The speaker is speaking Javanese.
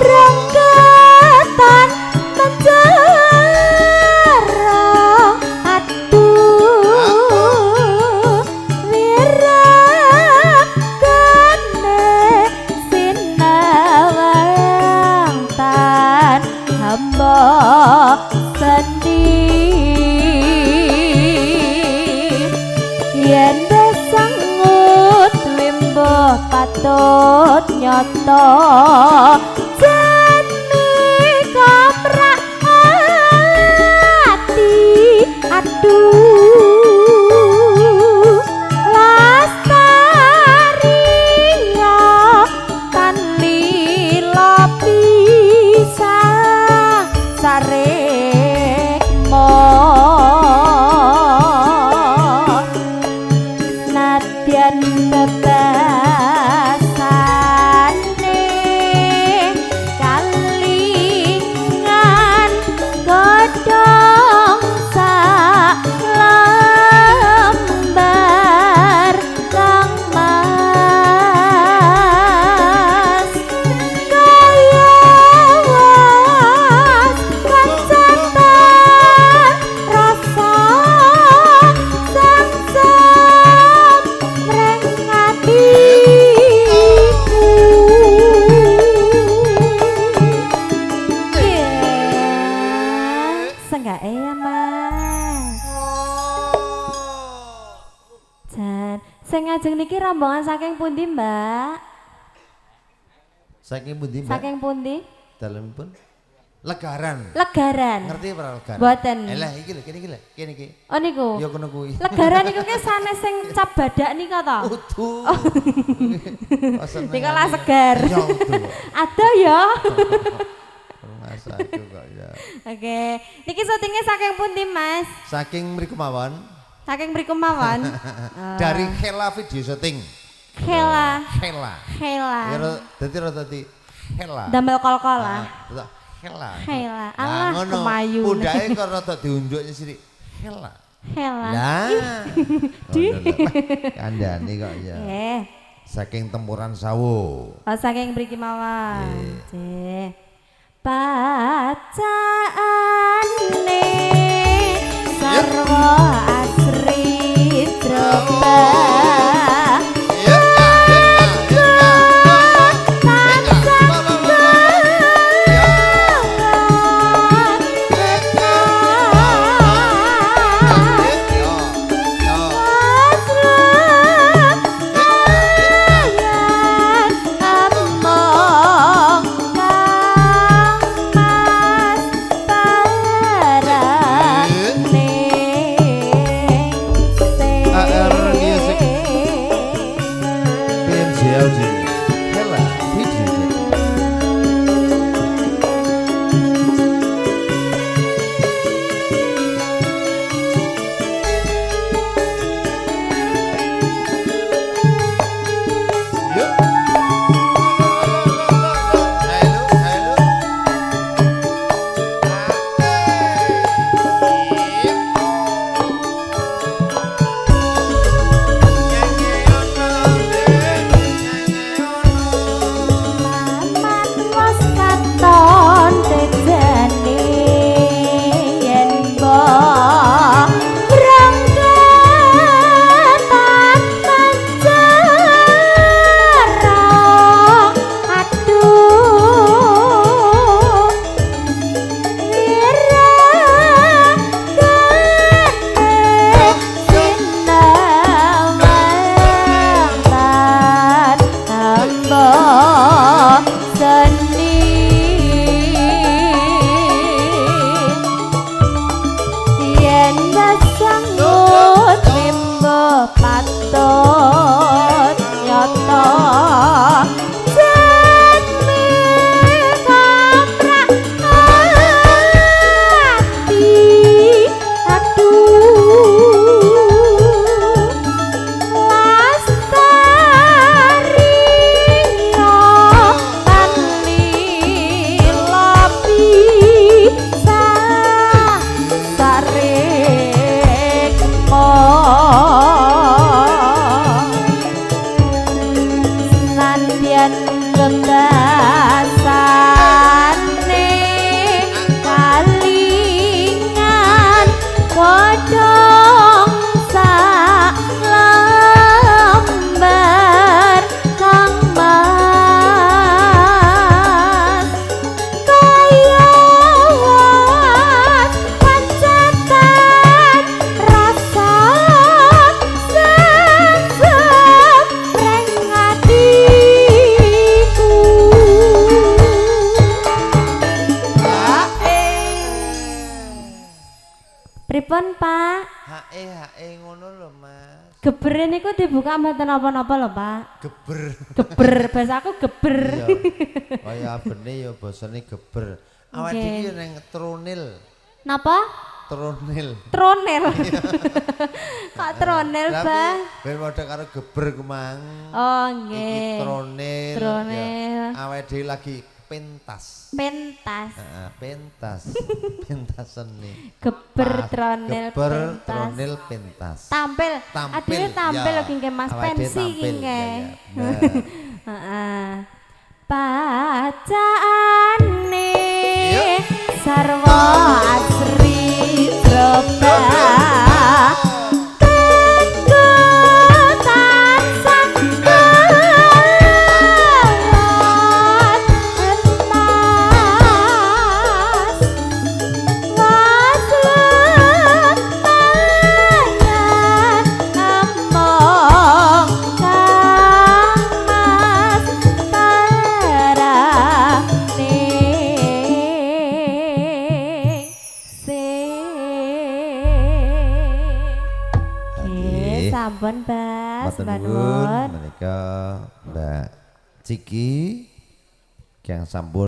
rengketan menjara aduh wiragane sinawang tan hamba sendi yen sangut wimbo patut nyoto jane kaprak ati aduh lastari ya tan lila pisang saremo nadyan bebasane kalingan godhong sak lembar kang mas kaya was kancatan rasa samsam reng atiku senggak ya mas Jan sing ngajeng niki rombongan saking pundi mbak Saking pundi, Mbak? saking pundi Dalemipun Legaran. Legaran Ngerti ora Legaran? Boten. Lah iki lho, kene iki lho, kene iki. oh niku Ya kono kuwi. Legaran niku ki sanes sing cap badak nika to Udu. nika lah segar Ya udu. ada ya Masaku kok ya. oke niki syutingnya saking pundi mas Saking mriku mawon saking mriku mawon dari Hela video syuting. Hela Hela. Hela Ya dadi dadi Hela. damel kol-kol lah Tetep Hela. Hela Nah, alah ngono. kemayu Pundake kok rada diunjuknya sithik. Hela. Hela Lah. Di. Kandhane kok ya. Saking tempuran sawu. Oh saking mriki mawon nggih bacaane sarwa asri drapa ngono lho, Mas. Geber niku dibuka mboten napa-napa lho, Pak. Geber. Geber, bahasa aku geber. Iya. Kaya abene ya basane geber. Awake Nggih. iki ning tronil. Napa? Tronil. Tronel. Kok tronel, Pak? Ben padha karo geber kemang. Oh, Iki nggih. tronil. Tronil. Ya. Awake dhewe lagi pentas. Pentas. Heeh, pentas. Pentas seni. Geber, Pas, tronel, geber, pentas. tronil, pentas. Tampil. Tampil, Aduh tampil ya. lagi nggih Mas Awake dhewe pensi iki tampil, nggih. ya, ya, bener. Heeh. Bacaane Yuk. sarwa asri droba tenggo tansah awet emas was lemayan among kang mas parane Nggih. sampun Bas, Matur Mbak nuwun Nuwun. menika Mbak Ciki yang sampun